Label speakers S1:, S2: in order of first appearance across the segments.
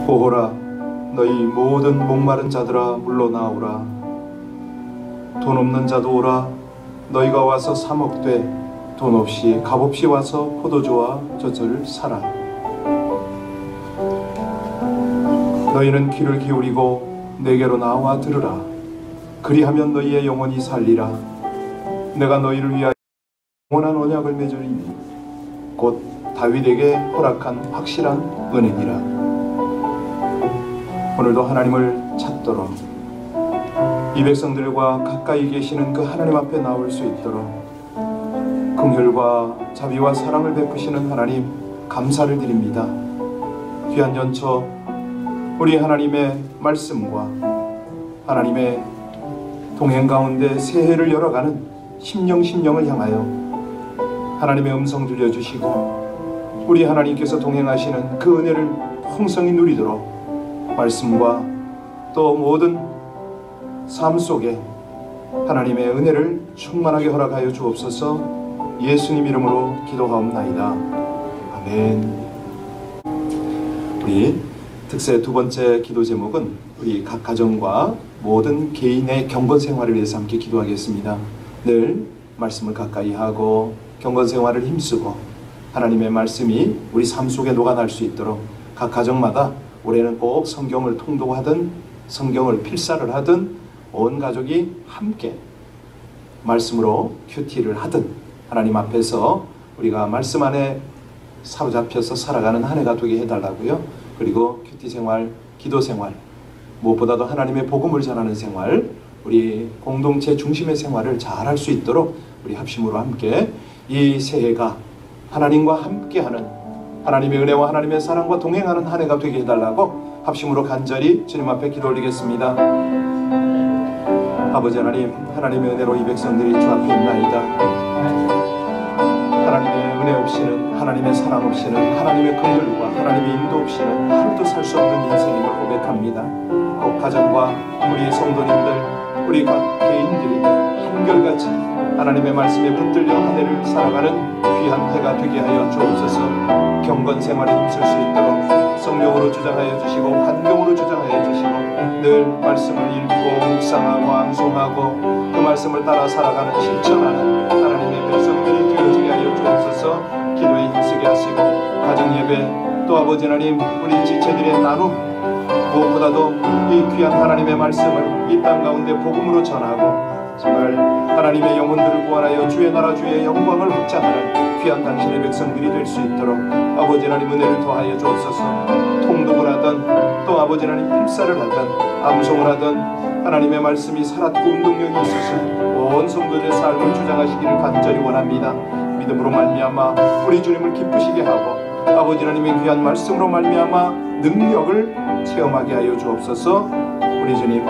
S1: 보호라, 너희 모든 목마른 자들아 물러나오라. 돈 없는 자도 오라. 너희가 와서 사 먹되 돈 없이 값없이 와서 포도주와 젖을 사라. 너희는 귀를 기울이고 내게로 나와 들으라. 그리하면 너희의 영혼이 살리라. 내가 너희를 위하여 영원한 언약을 맺으리니 곧 다윗에게 허락한 확실한 은혜니라. 오늘도 하나님을 찾도록 이 백성들과 가까이 계시는 그 하나님 앞에 나올 수 있도록 긍휼과 자비와 사랑을 베푸시는 하나님 감사를 드립니다. 귀한 연초 우리 하나님의 말씀과 하나님의 동행 가운데 새해를 열어가는 심령을 향하여 하나님의 음성 들려주시고 우리 하나님께서 동행하시는 그 은혜를 풍성히 누리도록 말씀과 또 모든 삶 속에 하나님의 은혜를 충만하게 허락하여 주옵소서. 예수님 이름으로 기도하옵나이다. 아멘. 우리 특세 두 번째 기도 제목은 우리 각 가정과 모든 개인의 경건 생활을 위해서 함께 기도하겠습니다. 늘 말씀을 가까이 하고 경건 생활을 힘쓰고 하나님의 말씀이 우리 삶 속에 녹아날 수 있도록 각 가정마다 올해는 꼭 성경을 통독하든 성경을 필사를 하든 온 가족이 함께 말씀으로 큐티를 하든 하나님 앞에서 우리가 말씀 안에 사로잡혀서 살아가는 한 해가 되게 해달라고요. 그리고 큐티 생활, 기도 생활, 무엇보다도 하나님의 복음을 전하는 생활, 우리 공동체 중심의 생활을 잘 할 수 있도록 우리 합심으로 함께 이 새해가 하나님과 함께하는 하나님의 은혜와 하나님의 사랑과 동행하는 한 해가 되게 해달라고 합심으로 간절히 주님 앞에 기도 올리겠습니다. 아버지 하나님, 하나님의 은혜로 이 백성들이 주 앞에 있나이다. 하나님의 은혜 없이는, 하나님의 사랑 없이는, 하나님의 긍휼과 하나님의 인도 없이는 하루도 살 수 없는 인생임을 고백합니다. 꼭 가정과 우리 성도님들, 우리 각 개인들이 한결같이 하나님의 말씀에 붙들려 한 해를 살아가는 귀한 해가 되게 하여 주옵소서. 경건 생활에 힘쓸 수 있도록 성령으로 주장하여 주시고 환경으로 주장하여 주시고 늘 말씀을 읽고 묵상하고 암송하고 그 말씀을 따라 살아가는 실천하는 하나님의 백성들이 되어지게 하여 주옵소서. 기도에 힘쓰게 하시고 가정 예배 또 아버지 하나님 우리 지체들의 나눔 무엇보다도 이 귀한 하나님의 말씀을 이 땅 가운데 복음으로 전하고 정말 하나님의 영혼들을 구원하여 주의 나라 주의 영광을 확장하는 귀한 당신의 백성들이 될 수 있도록 아버지 하나님 은혜를 더하여 주옵소서. 통독을 하든 또 아버지 하나님 필사를 하든 암송을 하든 하나님의 말씀이 살았고 운동력이 있으신 온 성도들의 삶을 주장하시기를 간절히 원합니다. 믿음으로 말미암아 우리 주님을 기쁘시게 하고 아버지 하나님의 귀한 말씀으로 말미암아 능력을 체험하게 하여 주옵소서. 우리 주님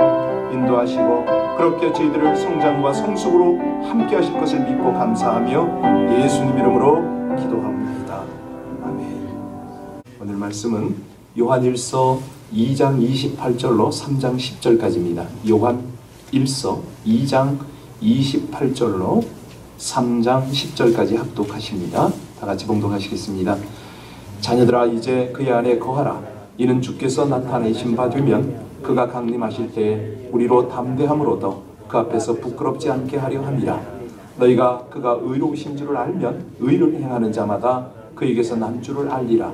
S1: 인도하시고 그렇게 저희들을 성장과 성숙으로 함께 하실 것을 믿고 감사하며 예수님 이름으로 기도합니다. 아멘. 오늘 말씀은 요한일서 2장 28절로 3장 10절까지입니다. 요한일서 2장 28절로 3장 10절까지 합독하십니다. 다 같이 봉독하시겠습니다. 자녀들아 이제 그의 안에 거하라. 이는 주께서 나타내신 바 되면 그가 강림하실 때에 우리로 담대함을 얻어 그 앞에서 부끄럽지 않게 하려 함이라. 너희가 그가 의로우신 줄을 알면 의를 행하는 자마다 그에게서 난 줄을 알리라.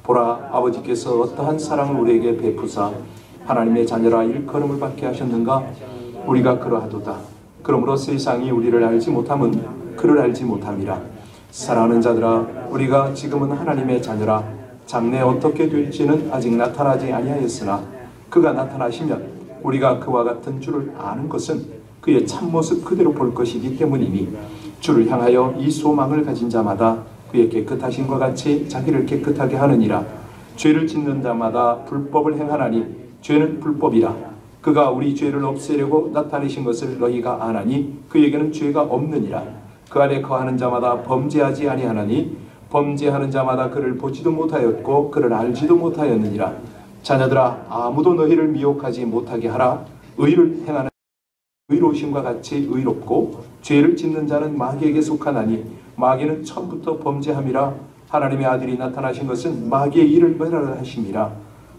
S1: 보라, 아버지께서 어떠한 사랑을 우리에게 베푸사 하나님의 자녀라 일컬음을 받게 하셨는가. 우리가 그러하도다. 그러므로 세상이 우리를 알지 못함은 그를 알지 못함이라. 사랑하는 자들아 우리가 지금은 하나님의 자녀라. 장래 어떻게 될지는 아직 나타나지 아니하였으나 그가 나타나시면 우리가 그와 같은 줄을 아는 것은 그의 참모습 그대로 볼 것이기 때문이니 주를 향하여 이 소망을 가진 자마다 그의 깨끗하심과 같이 자기를 깨끗하게 하느니라. 죄를 짓는 자마다 불법을 행하나니 죄는 불법이라. 그가 우리 죄를 없애려고 나타내신 것을 너희가 아나니 그에게는 죄가 없느니라. 그 안에 거하는 자마다 범죄하지 아니하나니 범죄하는 자마다 그를 보지도 못하였고 그를 알지도 못하였느니라. 자녀들아 아무도 너희를 미혹하지 못하게 하라. 의를 행하는 의로우심과 같이 의롭고 죄를 짓는 자는 마귀에게 속하나니 마귀는 처음부터 범죄함이라. 하나님의 아들이 나타나신 것은 마귀의 일을 멸하려 하심이라.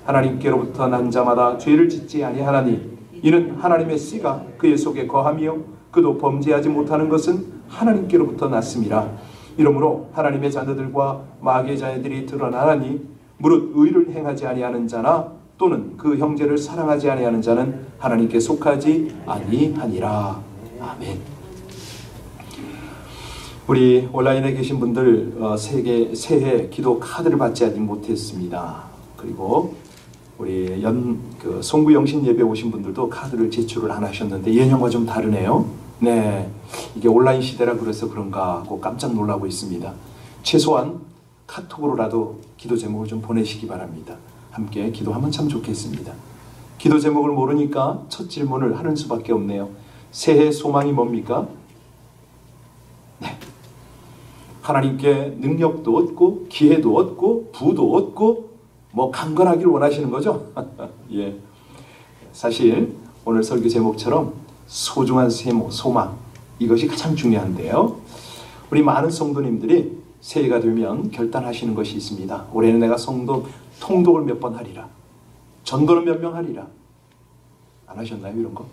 S1: 하나님께로부터 난 자마다 죄를 짓지 아니하나니 이는 하나님의 씨가 그의 속에 거하며 그도 범죄하지 못하는 것은 하나님께로부터 났음이라. 이러므로 하나님의 자녀들과 마귀의 자녀들이 드러나나니 무릇 의를 행하지 아니하는 자나 또는 그 형제를 사랑하지 아니하는 자는 하나님께 속하지 아니하니라. 아멘. 우리 온라인에 계신 분들 새해 기도 카드를 받지 못했습니다. 그리고 우리 송구 영신 예배 오신 분들도 카드를 제출을 안 하셨는데 예년과 좀 다르네요. 네, 이게 온라인 시대라 그래서 그런가 하고 깜짝 놀라고 있습니다. 최소한 카톡으로라도 기도 제목을 좀 보내시기 바랍니다. 함께 기도하면 참 좋겠습니다. 기도 제목을 모르니까 첫 질문을 하는 수밖에 없네요. 새해 소망이 뭡니까? 네, 하나님께 능력도 얻고 기회도 얻고 부도 얻고 강건하기를 원하시는 거죠? 예. 사실 오늘 설교 제목처럼 소중한 소망, 이것이 가장 중요한데요. 우리 많은 성도님들이 새해가 되면 결단하시는 것이 있습니다. 올해는 내가 통독을 몇 번 하리라. 전도는 몇 명 하리라. 안 하셨나요, 이런 거?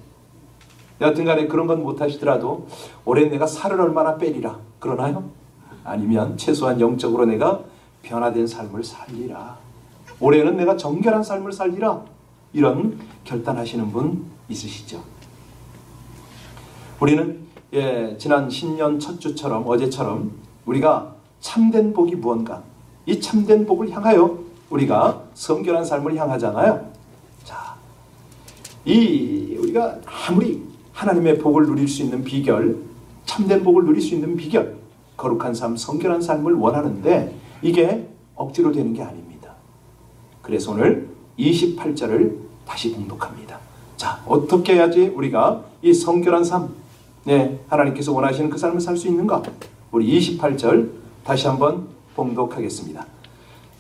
S1: 여하튼 간에 그런 건 못 하시더라도 올해는 내가 살을 얼마나 빼리라. 그러나요? 아니면 최소한 영적으로 내가 변화된 삶을 살리라. 올해는 내가 정결한 삶을 살리라. 이런 결단하시는 분 있으시죠? 우리는 지난 신년 첫 주처럼 어제처럼 우리가 참된 복이 무언가, 이 참된 복을 향하여 우리가 성결한 삶을 향하잖아요. 자, 우리가 아무리 하나님의 복을 누릴 수 있는 비결, 참된 복을 누릴 수 있는 비결, 거룩한 삶, 성결한 삶을 원하는데 이게 억지로 되는 게 아닙니다. 그래서 오늘 28절을 다시 봉독합니다. 자, 어떻게 해야지 우리가 이 성결한 삶, 하나님께서 원하시는 그 삶을 살 수 있는가? 우리 28절 다시 한번 봉독하겠습니다.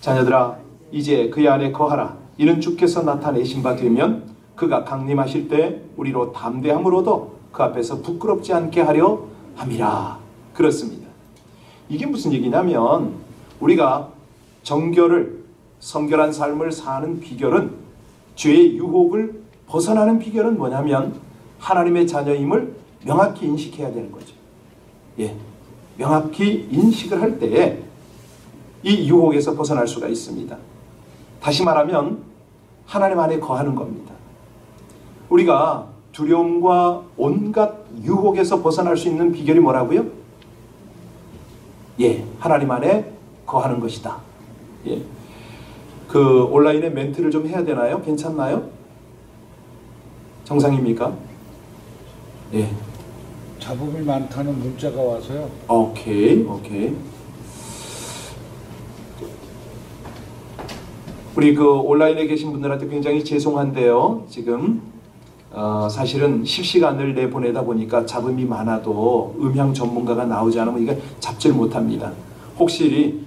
S1: 자녀들아, 이제 그의 안에 거하라. 이는 주께서 나타내신 바 되면 그가 강림하실 때 우리로 담대함으로도 그 앞에서 부끄럽지 않게 하려 함이라. 그렇습니다. 이게 무슨 얘기냐면 우리가 성결한 삶을 사는 비결은, 죄의 유혹을 벗어나는 비결은 뭐냐면 하나님의 자녀임을 명확히 인식해야 되는 거죠. 명확히 인식을 할 때에 이 유혹에서 벗어날 수가 있습니다. 다시 말하면 하나님 안에 거하는 겁니다. 우리가 두려움과 온갖 유혹에서 벗어날 수 있는 비결이 뭐라고요? 하나님 안에 거하는 것이다. 그 온라인에 멘트를 좀 해야 되나요? 괜찮나요? 정상입니까?
S2: 잡음이 많다는 문자가 와서요.
S1: 오케이. 우리 그 온라인에 계신 분들한테 굉장히 죄송한데요. 지금 사실은 실시간을 내보내다 보니까 잡음이 많아도 음향 전문가가 나오지 않으면 이게 잡지를 못합니다. 혹시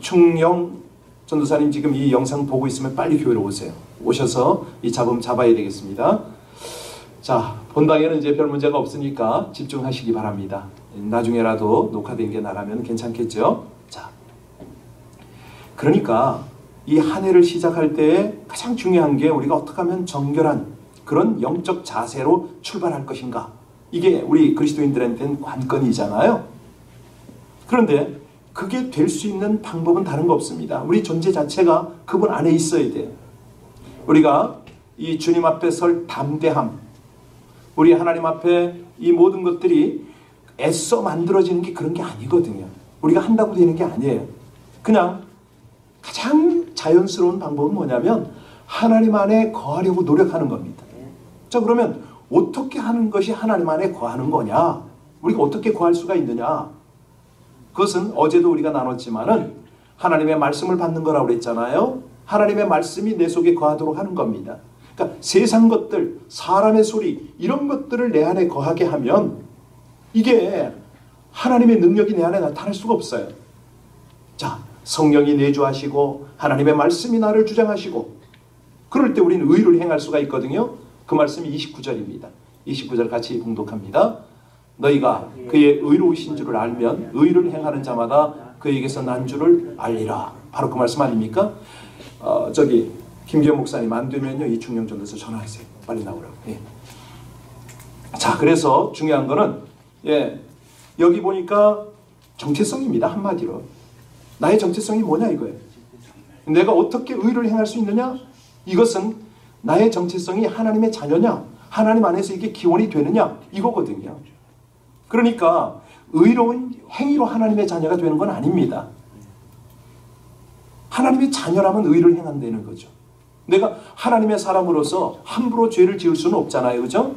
S1: 이충영 전도사님 지금 이 영상 보고 있으면 빨리 교회로 오세요. 오셔서 이 잡음 잡아야 되겠습니다. 자, 본당에는 이제 별 문제가 없으니까 집중하시기 바랍니다. 나중에라도 녹화된 게 나가면 괜찮겠죠? 자, 그러니까 이 한 해를 시작할 때 가장 중요한 게 우리가 어떻게 하면 정결한 그런 영적 자세로 출발할 것인가. 이게 우리 그리스도인들한테는 관건이잖아요. 그런데 그게 될 수 있는 방법은 다른 거 없습니다. 우리 존재 자체가 그분 안에 있어야 돼요. 우리가 이 주님 앞에 설 담대함, 우리 하나님 앞에 이 모든 것들이 애써 만들어지는 게 그런 게 아니거든요. 우리가 한다고 되는 게 아니에요. 그냥 가장 자연스러운 방법은 뭐냐면 하나님 안에 거하려고 노력하는 겁니다. 자, 그러면 어떻게 하는 것이 하나님 안에 거하는 거냐? 우리가 어떻게 거할 수가 있느냐? 그것은 어제도 우리가 나눴지만은 하나님의 말씀을 받는 거라고 그랬잖아요. 하나님의 말씀이 내 속에 거하도록 하는 겁니다. 그러니까 세상 것들, 사람의 소리, 이런 것들을 내 안에 거하게 하면 이게 하나님의 능력이 내 안에 나타날 수가 없어요. 자, 성령이 내주하시고 하나님의 말씀이 나를 주장하시고 그럴 때 우리는 의를 행할 수가 있거든요. 그 말씀이 29절입니다. 29절 같이 봉독합니다. 너희가 그의 의로우신 줄을 알면 의를 행하는 자마다 그에게서 난 줄을 알리라. 바로 그 말씀 아닙니까? 저기 김기현 목사님 안 되면요 이 중령전도서 전화하세요. 빨리 나오라고. 예. 자, 그래서 중요한 거는 여기 보니까 정체성입니다. 한마디로 나의 정체성이 뭐냐 이거예요. 내가 어떻게 의를 행할 수 있느냐? 이것은 나의 정체성이 하나님의 자녀냐, 하나님 안에서 이게 기원이 되느냐 이거거든요. 그러니까 의로운 행위로 하나님의 자녀가 되는 건 아닙니다. 하나님의 자녀라면 의를 행한다는 거죠. 내가 하나님의 사람으로서 함부로 죄를 지을 수는 없잖아요. 그죠?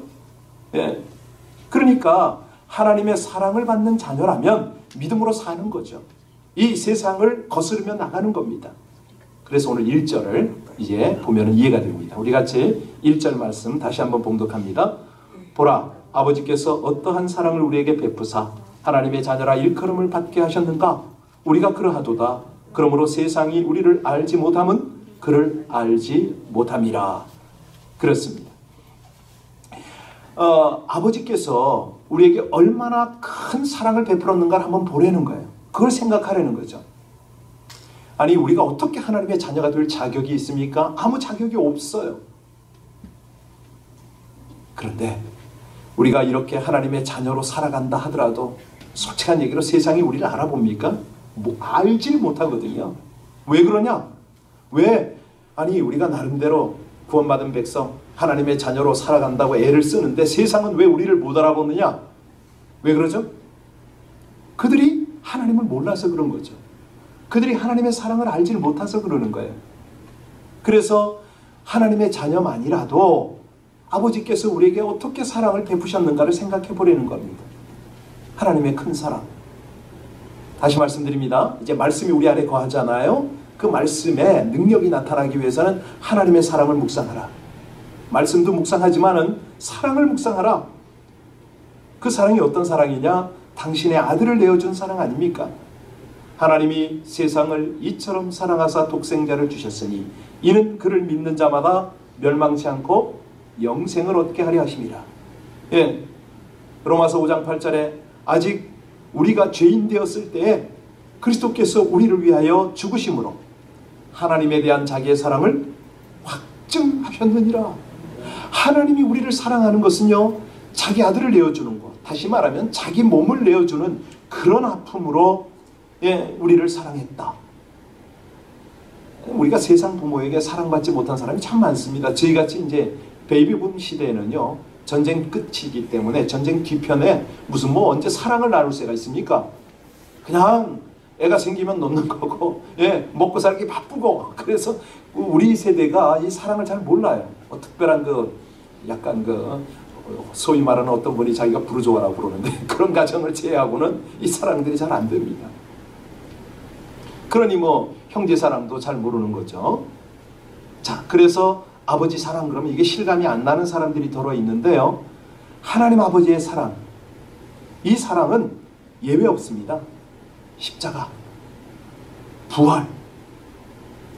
S1: 예. 그러니까 하나님의 사랑을 받는 자녀라면 믿음으로 사는 거죠. 이 세상을 거스르며 나가는 겁니다. 그래서 오늘 1절을 이제 보면 이해가 됩니다. 우리 같이 1절 말씀 다시 한번 봉독합니다. 보라, 아버지께서 어떠한 사랑을 우리에게 베푸사 하나님의 자녀라 일컬음을 받게 하셨는가? 우리가 그러하도다. 그러므로 세상이 우리를 알지 못함은 그를 알지 못함이라. 그렇습니다. 아버지께서 우리에게 얼마나 큰 사랑을 베풀었는가를 한번 보라는 거예요. 그걸 생각하라는 거죠. 아니, 우리가 어떻게 하나님의 자녀가 될 자격이 있습니까? 아무 자격이 없어요. 그런데 우리가 이렇게 하나님의 자녀로 살아간다 하더라도 솔직한 얘기로 세상이 우리를 알아봅니까? 알질 못하거든요. 왜 그러냐? 왜? 아니, 우리가 나름대로 구원받은 백성 하나님의 자녀로 살아간다고 애를 쓰는데 세상은 왜 우리를 못 알아보느냐? 왜 그러죠? 그들이 하나님을 몰라서 그런 거죠. 그들이 하나님의 사랑을 알지 못해서 그러는 거예요. 그래서 하나님의 자녀만이라도 아버지께서 우리에게 어떻게 사랑을 베푸셨는가를 생각해 보려는 겁니다. 하나님의 큰 사랑. 다시 말씀드립니다. 이제 말씀이 우리 안에 거하잖아요. 그 말씀에 능력이 나타나기 위해서는 하나님의 사랑을 묵상하라. 말씀도 묵상하지만은 사랑을 묵상하라. 그 사랑이 어떤 사랑이냐? 당신의 아들을 내어준 사랑 아닙니까? 하나님이 세상을 이처럼 사랑하사 독생자를 주셨으니 이는 그를 믿는 자마다 멸망치 않고 영생을 얻게 하려 하심이라. 예, 로마서 5장 8절에 아직 우리가 죄인 되었을 때에 그리스도께서 우리를 위하여 죽으심으로 하나님에 대한 자기의 사랑을 확증하셨느니라. 하나님이 우리를 사랑하는 것은요, 자기 아들을 내어주는 것, 다시 말하면 자기 몸을 내어주는 그런 아픔으로 우리를 사랑했다. 우리가 세상 부모에게 사랑받지 못한 사람이 참 많습니다. 저희같이 이제 베이비붐 시대에는요, 전쟁 끝이기 때문에 전쟁 뒤편에 무슨 언제 사랑을 나눌 새가 있습니까? 그냥 애가 생기면 놓는 거고, 먹고 살기 바쁘고, 그래서 우리 세대가 이 사랑을 잘 몰라요. 특별한 약간 소위 말하는 어떤 분이 자기가 부르조아라고 부르는데 그런 가정을 제외하고는 이 사랑들이 잘 안 됩니다. 그러니 형제 사랑도 잘 모르는 거죠. 자, 그래서 아버지 사랑, 그러면 이게 실감이 안 나는 사람들이 더러 있는데요. 하나님 아버지의 사랑, 이 사랑은 예외 없습니다. 십자가, 부활,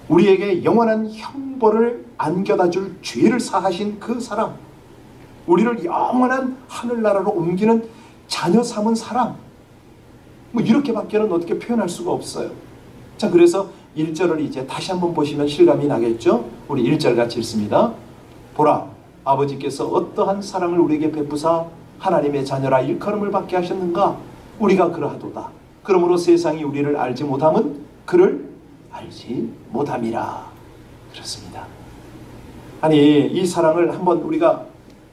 S1: 우리에게 영원한 형벌을 안겨다 줄 죄를 사하신 그 사랑, 우리를 영원한 하늘나라로 옮기는 자녀 삼은 사랑, 이렇게밖에는 어떻게 표현할 수가 없어요. 자, 그래서 1절을 이제 다시 한번 보시면 실감이 나겠죠? 우리 1절 같이 읽습니다. 보라, 아버지께서 어떠한 사랑을 우리에게 베푸사 하나님의 자녀라 일컬음을 받게 하셨는가? 우리가 그러하도다. 그러므로 세상이 우리를 알지 못함은 그를 알지 못함이라. 그렇습니다. 아니, 이 사랑을 한번 우리가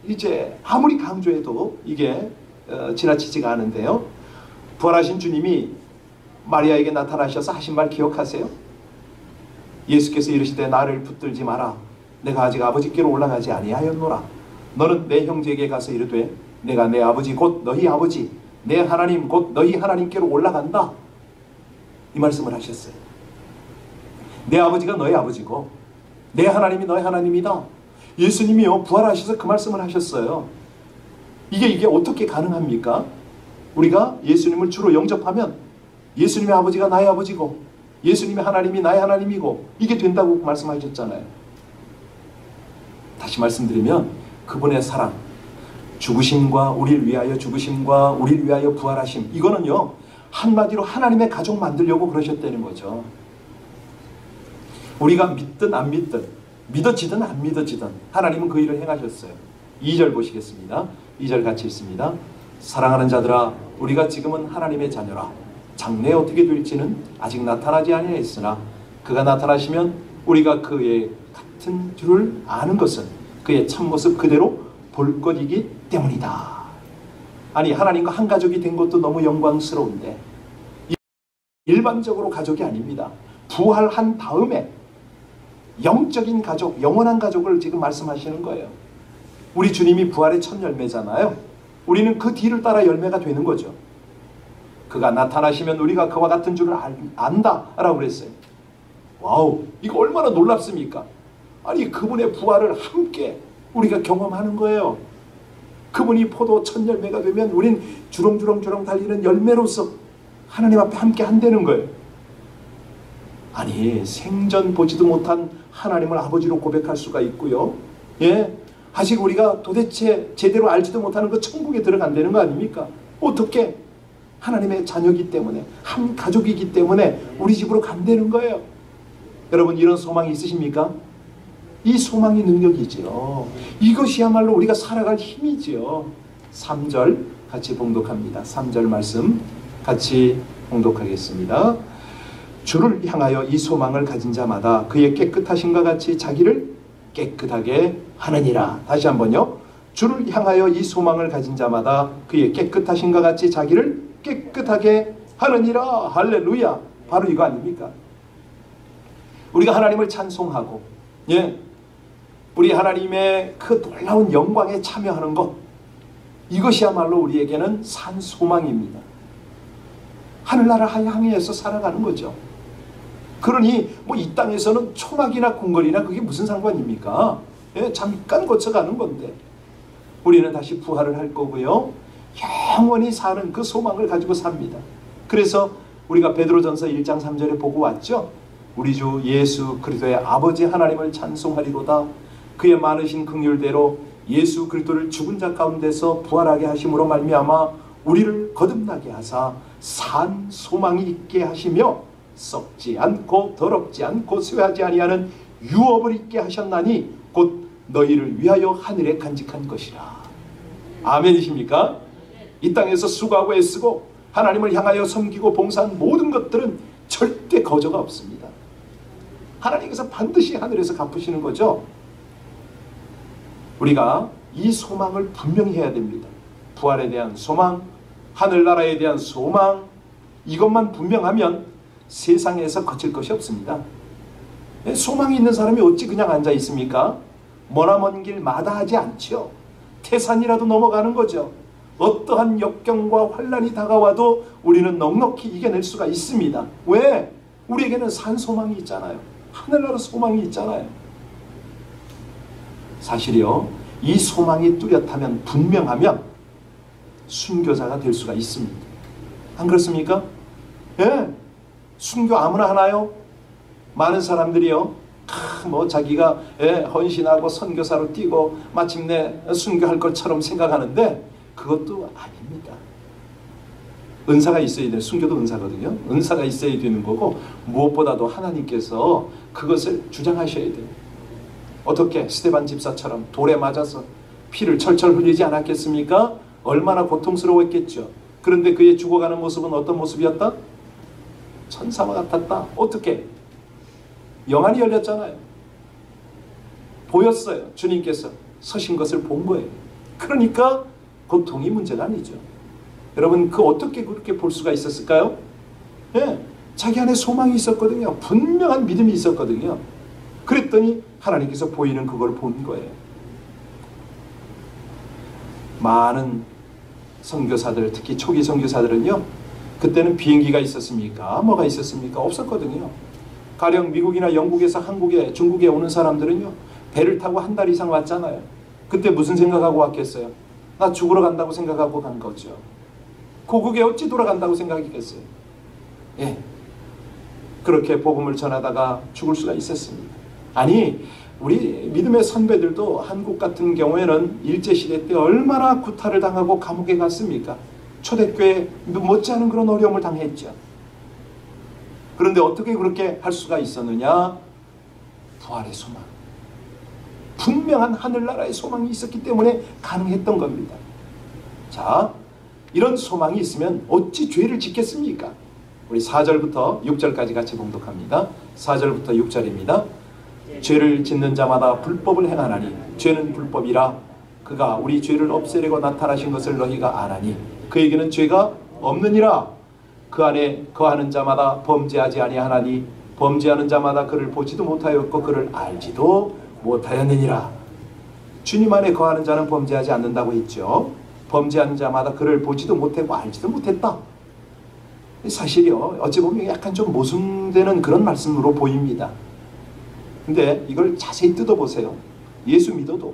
S1: 이제 아무리 강조해도 이게 지나치지가 않은데요. 부활하신 주님이 마리아에게 나타나셔서 하신 말 기억하세요? 예수께서 이르시되 나를 붙들지 마라. 내가 아직 아버지께로 올라가지 아니하였노라. 너는 내 형제에게 가서 이르되 내가 내 아버지 곧 너희 아버지 내 하나님 곧 너희 하나님께로 올라간다. 이 말씀을 하셨어요. 내 아버지가 너희 아버지고 내 하나님이 너희 하나님이다. 예수님이요 부활하셔서 그 말씀을 하셨어요. 이게 어떻게 가능합니까? 우리가 예수님을 주로 영접하면 예수님의 아버지가 나의 아버지고 예수님의 하나님이 나의 하나님이고 이게 된다고 말씀하셨잖아요. 다시 말씀드리면 그분의 사랑, 죽으심과 우리를 위하여 죽으심과 우리를 위하여 부활하심, 이거는요 한마디로 하나님의 가족 만들려고 그러셨다는 거죠. 우리가 믿든 안 믿든, 믿어지든 안 믿어지든 하나님은 그 일을 행하셨어요. 2절 보시겠습니다. 2절 같이 읽습니다. 사랑하는 자들아, 우리가 지금은 하나님의 자녀라. 장래에 어떻게 될지는 아직 나타나지 아니하였으나 그가 나타나시면 우리가 그의 같은 줄을 아는 것은 그의 참모습 그대로 볼 것이기 때문이다. 아니, 하나님과 한 가족이 된 것도 너무 영광스러운데 일반적으로 가족이 아닙니다. 부활한 다음에 영적인 가족, 영원한 가족을 지금 말씀하시는 거예요. 우리 주님이 부활의 첫 열매잖아요. 우리는 그 뒤를 따라 열매가 되는 거죠. 그가 나타나시면 우리가 그와 같은 줄을 안다 라고 그랬어요. 와우, 이거 얼마나 놀랍습니까? 아니, 그분의 부활을 함께 우리가 경험하는 거예요. 그분이 포도 첫 열매가 되면 우린 주렁주렁 달리는 열매로서 하나님 앞에 함께 한다는 거예요. 아니, 생전 보지도 못한 하나님을 아버지로 고백할 수가 있고요. 예, 아직 우리가 도대체 제대로 알지도 못하는 그 천국에 들어간다는 거 아닙니까? 어떻게? 하나님의 자녀이기 때문에, 한 가족이기 때문에 우리 집으로 간다는 거예요. 여러분, 이런 소망이 있으십니까? 이 소망이 능력이지요. 이것이야말로 우리가 살아갈 힘이지요. 3절 같이 봉독합니다. 3절 말씀 같이 봉독하겠습니다. 주를 향하여 이 소망을 가진 자마다 그의 깨끗하심과 같이 자기를 깨끗하게 하느니라. 다시 한번요. 주를 향하여 이 소망을 가진 자마다 그의 깨끗하심과 같이 자기를 깨끗하게 하느니라. 할렐루야. 바로 이거 아닙니까? 우리가 하나님을 찬송하고, 예, 우리 하나님의 그 놀라운 영광에 참여하는 것, 이것이야말로 우리에게는 산 소망입니다. 하늘나라 향해서 살아가는 거죠. 그러니 뭐 이 땅에서는 초막이나 궁궐이나 그게 무슨 상관입니까? 예, 잠깐 거쳐가는 건데 우리는 다시 부활을 할 거고요. 영원히 사는 그 소망을 가지고 삽니다. 그래서 우리가 베드로전서 1장 3절에 보고 왔죠. 우리 주 예수 그리스도의 아버지 하나님을 찬송하리로다. 그의 많으신 긍휼대로 예수 그리스도를 죽은 자 가운데서 부활하게 하심으로 말미암아 우리를 거듭나게 하사 산 소망이 있게 하시며 썩지 않고 더럽지 않고 쇠하지 아니하는 유업을 있게 하셨나니 곧 너희를 위하여 하늘에 간직한 것이라. 아멘이십니까? 이 땅에서 수고하고 애쓰고 하나님을 향하여 섬기고 봉사한 모든 것들은 절대 거저가 없습니다. 하나님께서 반드시 하늘에서 갚으시는 거죠. 우리가 이 소망을 분명히 해야 됩니다. 부활에 대한 소망, 하늘나라에 대한 소망, 이것만 분명하면 세상에서 거칠 것이 없습니다. 소망이 있는 사람이 어찌 그냥 앉아 있습니까? 머나먼 길 마다하지 않죠. 태산이라도 넘어가는 거죠. 어떠한 역경과 환란이 다가와도 우리는 넉넉히 이겨낼 수가 있습니다. 왜? 우리에게는 산 소망이 있잖아요. 하늘나라 소망이 있잖아요. 사실이요, 이 소망이 뚜렷하면, 분명하면 순교자가 될 수가 있습니다. 안 그렇습니까? 예, 순교 아무나 하나요? 많은 사람들이요, 뭐 자기가 헌신하고 선교사로 뛰고 마침내 순교할 것처럼 생각하는데 그것도 아닙니다. 은사가 있어야 돼요. 순교도 은사거든요. 은사가 있어야 되는 거고, 무엇보다도 하나님께서 그것을 주장하셔야 돼요. 어떻게? 스데반 집사처럼 돌에 맞아서 피를 철철 흘리지 않았겠습니까? 얼마나 고통스러웠겠죠. 그런데 그의 죽어가는 모습은 어떤 모습이었다? 천사와 같았다. 어떻게? 영안이 열렸잖아요. 보였어요. 주님께서 서신 것을 본 거예요. 그러니까 고통이 문제가 아니죠. 여러분, 그 어떻게 그렇게 볼 수가 있었을까요? 예, 자기 안에 소망이 있었거든요. 분명한 믿음이 있었거든요. 그랬더니 하나님께서 보이는 그걸 본 거예요. 많은 선교사들, 특히 초기 선교사들은요, 그때는 비행기가 있었습니까? 뭐가 있었습니까? 없었거든요. 가령 미국이나 영국에서 한국에, 중국에 오는 사람들은요, 배를 타고 한 달 이상 왔잖아요. 그때 무슨 생각하고 왔겠어요? 나 죽으러 간다고 생각하고 간 거죠. 고국에 어찌 돌아간다고 생각했겠어요? 예, 그렇게 복음을 전하다가 죽을 수가 있었습니다. 아니, 우리 믿음의 선배들도 한국 같은 경우에는 일제시대 때 얼마나 구타를 당하고 감옥에 갔습니까? 초대교회 못지않은 그런 어려움을 당했죠. 그런데 어떻게 그렇게 할 수가 있었느냐? 부활의 소망, 분명한 하늘나라의 소망이 있었기 때문에 가능했던 겁니다. 자, 이런 소망이 있으면 어찌 죄를 짓겠습니까? 우리 4절부터 6절까지 같이 봉독합니다. 4절부터 6절입니다. 죄를 짓는 자마다 불법을 행하나니 죄는 불법이라 그가 우리 죄를 없애려고 나타나신 것을 너희가 아나니 그에게는 죄가 없느니라. 그 안에 거하는 자마다 범죄하지 아니하나니 범죄하는 자마다 그를 보지도 못하였고 그를 알지도 못하였느니라. 주님 안에 거하는 자는 범죄하지 않는다고 했죠. 범죄하는 자마다 그를 보지도 못했고 알지도 못했다. 사실이요, 어찌 보면 약간 좀 모순되는 그런 말씀으로 보입니다. 근데 이걸 자세히 뜯어보세요. 예수 믿어도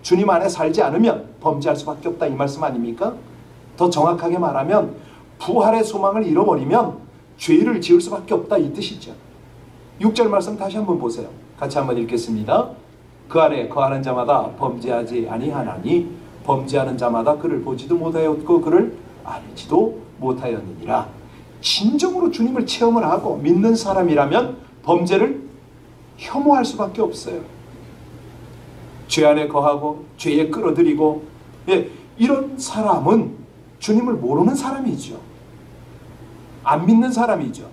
S1: 주님 안에 살지 않으면 범죄할 수밖에 없다, 이 말씀 아닙니까? 더 정확하게 말하면 부활의 소망을 잃어버리면 죄를 지을 수밖에 없다, 이 뜻이죠. 6절 말씀 다시 한번 보세요. 같이 한번 읽겠습니다. 그 안에 거하는 자마다 범죄하지 아니하나니 범죄하는 자마다 그를 보지도 못하였고 그를 알지도 못하였느니라. 진정으로 주님을 체험을 하고 믿는 사람이라면 범죄를 혐오할 수밖에 없어요. 죄 안에 거하고 죄에 끌어들이고, 이런 사람은 주님을 모르는 사람이죠. 안 믿는 사람이죠.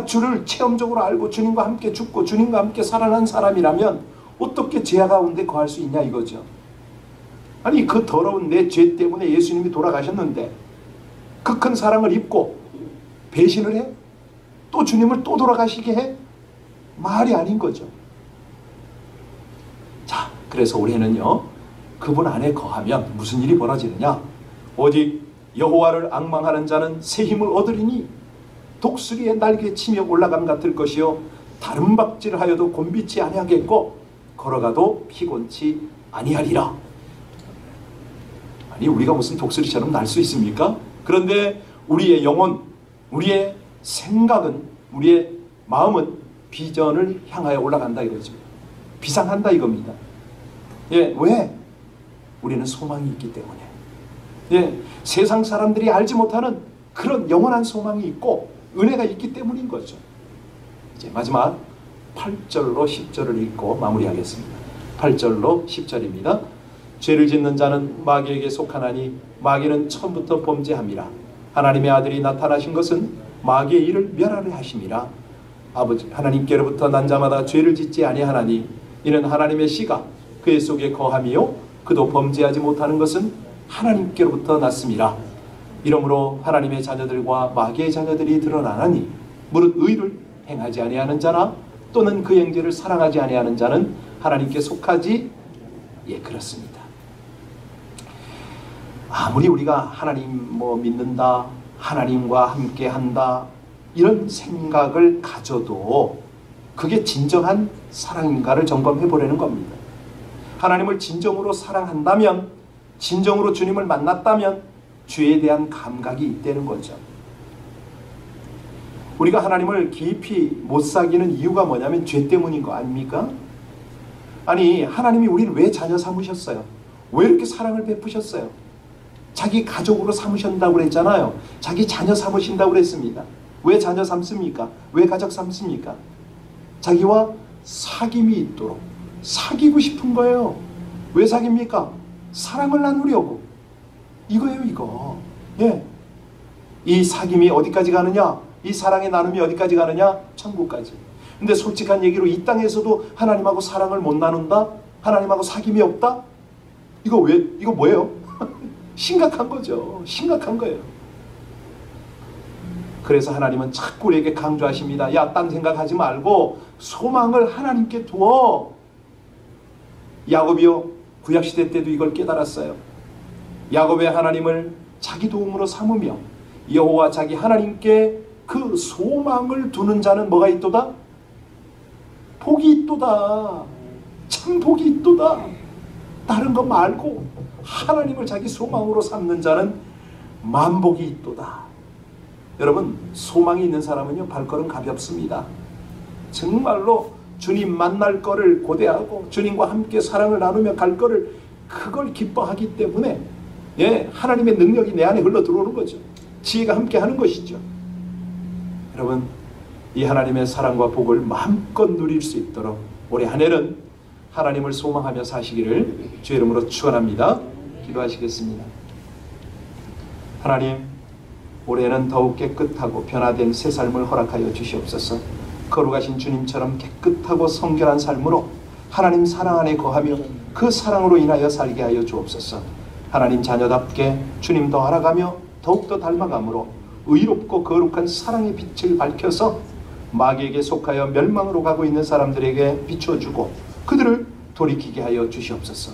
S1: 주를 체험적으로 알고 주님과 함께 죽고 주님과 함께 살아난 사람이라면 어떻게 죄 가운데 거할 수 있냐 이거죠. 아니, 그 더러운 내 죄 때문에 예수님이 돌아가셨는데 그 큰 사랑을 입고 배신을 해? 또 주님을 또 돌아가시게 해? 말이 아닌 거죠. 자, 그래서 우리는요, 그분 안에 거하면 무슨 일이 벌어지느냐? 오직 여호와를 앙망하는 자는 새 힘을 얻으리니 독수리의 날개 치며 올라감 같을 것이요 다른 박질하여도 곤비치 아니하겠고 걸어가도 피곤치 아니하리라. 아니, 우리가 무슨 독수리처럼 날 수 있습니까? 그런데 우리의 영혼, 우리의 생각은, 우리의 마음은 비전을 향하여 올라간다 이거죠. 비상한다 이겁니다. 왜? 우리는 소망이 있기 때문에. 세상 사람들이 알지 못하는 그런 영원한 소망이 있고 은혜가 있기 때문인 거죠. 이제 마지막 8절로 10절을 읽고 마무리하겠습니다. 8절로 10절입니다. 죄를 짓는 자는 마귀에게 속하나니 마귀는 처음부터 범죄함이라. 하나님의 아들이 나타나신 것은 마귀의 일을 멸하려 하심이라. 아버지 하나님께로부터 난 자마다 죄를 짓지 아니하나니 이는 하나님의 씨가 그의 속에 거함이요 그도 범죄하지 못하는 것은 하나님께로부터 났음이라. 이러므로 하나님의 자녀들과 마귀의 자녀들이 드러나나니 무릇 의를 행하지 아니하는 자나 또는 그 형제를 사랑하지 아니하는 자는 하나님께 속하지 그렇습니다. 아무리 우리가 하나님 믿는다, 하나님과 함께 한다 이런 생각을 가져도 그게 진정한 사랑인가를 점검해 보려는 겁니다. 하나님을 진정으로 사랑한다면, 진정으로 주님을 만났다면 죄에 대한 감각이 있다는 거죠. 우리가 하나님을 깊이 못 사귀는 이유가 뭐냐면 죄 때문인 거 아닙니까? 아니, 하나님이 우리를 왜 자녀 삼으셨어요? 왜 이렇게 사랑을 베푸셨어요? 자기 가족으로 삼으신다고 그랬잖아요. 자기 자녀 삼으신다고 그랬습니다. 왜 자녀 삼습니까? 왜 가족 삼습니까? 자기와 사귐이 있도록 사귀고 싶은 거예요. 왜 사깁니까? 사랑을 나누려고. 이거예요, 이거. 이 사귐이 어디까지 가느냐? 이 사랑의 나눔이 어디까지 가느냐? 천국까지. 근데 솔직한 얘기로 이 땅에서도 하나님하고 사랑을 못 나눈다? 하나님하고 사귐이 없다? 이거 뭐예요? 심각한 거죠. 심각한 거예요. 그래서 하나님은 자꾸 우리에게 강조하십니다. 야, 딴 생각하지 말고 소망을 하나님께 두어. 야곱이요, 구약시대 때도 이걸 깨달았어요. 야곱의 하나님을 자기 도움으로 삼으며 여호와 자기 하나님께 그 소망을 두는 자는 뭐가 있도다? 복이 있도다. 참 복이 있도다. 다른 거 말고 하나님을 자기 소망으로 삼는 자는 만복이 있도다. 여러분, 소망이 있는 사람은요, 발걸음 가볍습니다. 정말로 주님 만날 거를 고대하고 주님과 함께 사랑을 나누며 갈 거를 그걸 기뻐하기 때문에 예, 하나님의 능력이 내 안에 흘러 들어오는 거죠. 지혜가 함께 하는 것이죠. 여러분, 이 하나님의 사랑과 복을 마음껏 누릴 수 있도록 올해 한 해는 하나님을 소망하며 사시기를 주의 이름으로 축원합니다. 기도하시겠습니다. 하나님, 올해는 더욱 깨끗하고 변화된 새 삶을 허락하여 주시옵소서. 거룩하신 주님처럼 깨끗하고 성결한 삶으로 하나님 사랑 안에 거하며 그 사랑으로 인하여 살게 하여 주옵소서. 하나님 자녀답게 주님 더 알아가며 더욱더 닮아감으로 의롭고 거룩한 사랑의 빛을 밝혀서 마귀에게 속하여 멸망으로 가고 있는 사람들에게 비춰주고 그들을 돌이키게 하여 주시옵소서.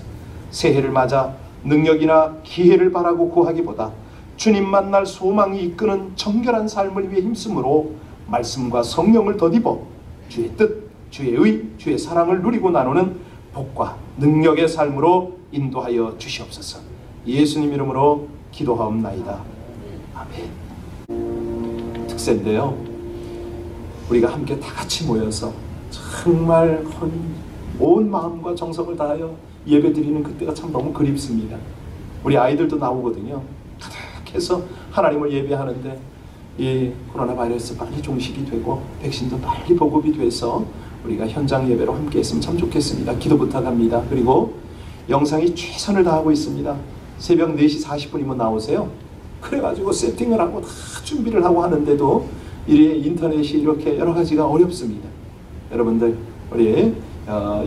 S1: 새해를 맞아 능력이나 기회를 바라고 구하기보다 주님 만날 소망이 이끄는 정결한 삶을 위해 힘쓰므로 말씀과 성령을 덧입어 주의 뜻, 주의 의, 주의 사랑을 누리고 나누는 복과 능력의 삶으로 인도하여 주시옵소서. 예수님 이름으로 기도하옵나이다. 아멘. 특세인데요, 우리가 함께 다 같이 모여서 정말 온 마음과 정성을 다하여 예배드리는 그때가 참 너무 그립습니다. 우리 아이들도 나오거든요. 가득해서 하나님을 예배하는데 이 코로나 바이러스 빨리 종식이 되고 백신도 빨리 보급이 돼서 우리가 현장 예배로 함께 했으면 참 좋겠습니다. 기도 부탁합니다. 그리고 영상이 최선을 다하고 있습니다. 새벽 4시 40분이면 나오세요. 그래가지고 세팅을 하고 다 준비를 하고 하는데도 이 인터넷이 이렇게 여러 가지가 어렵습니다. 여러분들 우리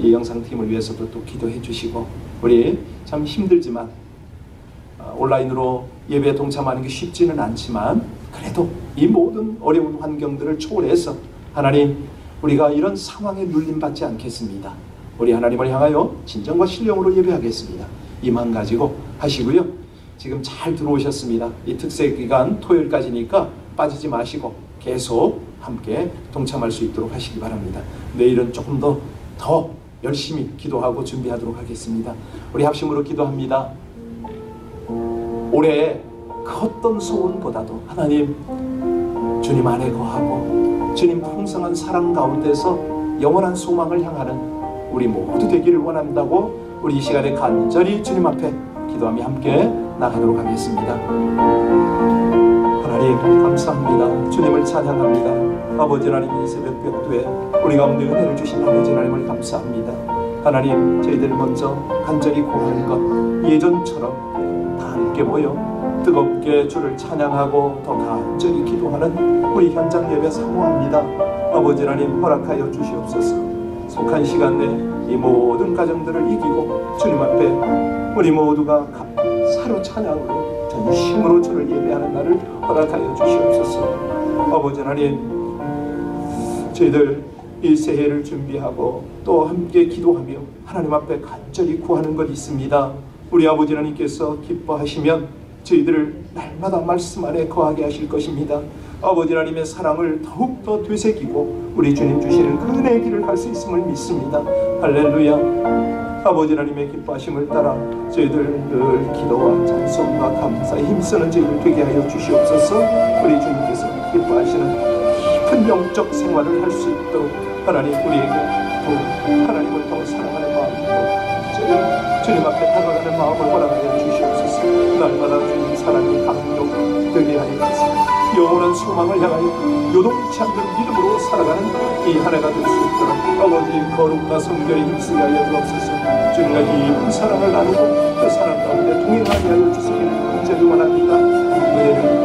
S1: 이 영상팀을 위해서도 또 기도해 주시고, 우리 참 힘들지만 온라인으로 예배에 동참하는 게 쉽지는 않지만 그래도 이 모든 어려운 환경들을 초월해서 하나님, 우리가 이런 상황에 눌림받지 않겠습니다. 우리 하나님을 향하여 진정과 신령으로 예배하겠습니다. 이만 가지고 하시고요. 지금 잘 들어오셨습니다. 이 특세 기간 토요일까지니까 빠지지 마시고 계속 함께 동참할 수 있도록 하시기 바랍니다. 내일은 조금 더 열심히 기도하고 준비하도록 하겠습니다. 우리 합심으로 기도합니다. 올해 그 어떤 소원보다도 하나님, 주님 안에 거하고 주님 풍성한 사랑 가운데서 영원한 소망을 향하는 우리 모두 되기를 원한다고 우리 이 시간에 간절히 주님 앞에 기도하며 함께 나가도록 하겠습니다. 하나님 감사합니다. 주님을 찬양합니다. 아버지 하나님, 이 새벽 벽두에 우리 가운데 은혜를 주신 아버지 하나님을 감사합니다. 하나님, 저희들 먼저 간절히 구할 것 예전처럼 다 함께 모여 뜨겁게 주를 찬양하고 더 간절히 기도하는 우리 현장 예배 사모합니다. 아버지 하나님 허락하여 주시옵소서. 속한 시간 내 이 모든 가정들을 이기고 주님 앞에 우리 모두가 사로 찬양으로 전심으로 주를 예배하는 날을 허락하여 주시옵소서. 아버지 하나님, 저희들 이 새해를 준비하고 또 함께 기도하며 하나님 앞에 간절히 구하는 것 있습니다. 우리 아버지 하나님께서 기뻐하시면 저희들을 날마다 말씀 안에 거하게 하실 것입니다. 아버지 하나님의 사랑을 더욱더 되새기고 우리 주님 주시는 그 은혜의 길을 갈 수 있음을 믿습니다. 할렐루야. 아버지 하나님의 기뻐하심을 따라 저희들 늘 기도와 찬송과 감사에 힘쓰는 저희들 되게 하여 주시옵소서. 우리 주님께서 기뻐하시는 깊은 영적 생활을 할 수 있도록 하나님, 우리에게 더 하나님을 더 사랑하는 마음으로 주님 앞에 다가가는 마음을 허락하여 주시옵소서. 날마다 주님 사랑이 강력되게 하여 주시옵소서. 영원한 소망을 향하여 요동치 않는 믿음으로 살아가는 이 한 해가 될 수 있도록 아버지 거룩과 성결에 힘쓰게 하여 주옵소서. 주님과 깊은 사랑을 나누고 그 사랑 가운데 동행하게 하여 주시기를 간절히 원합니다. 은혜를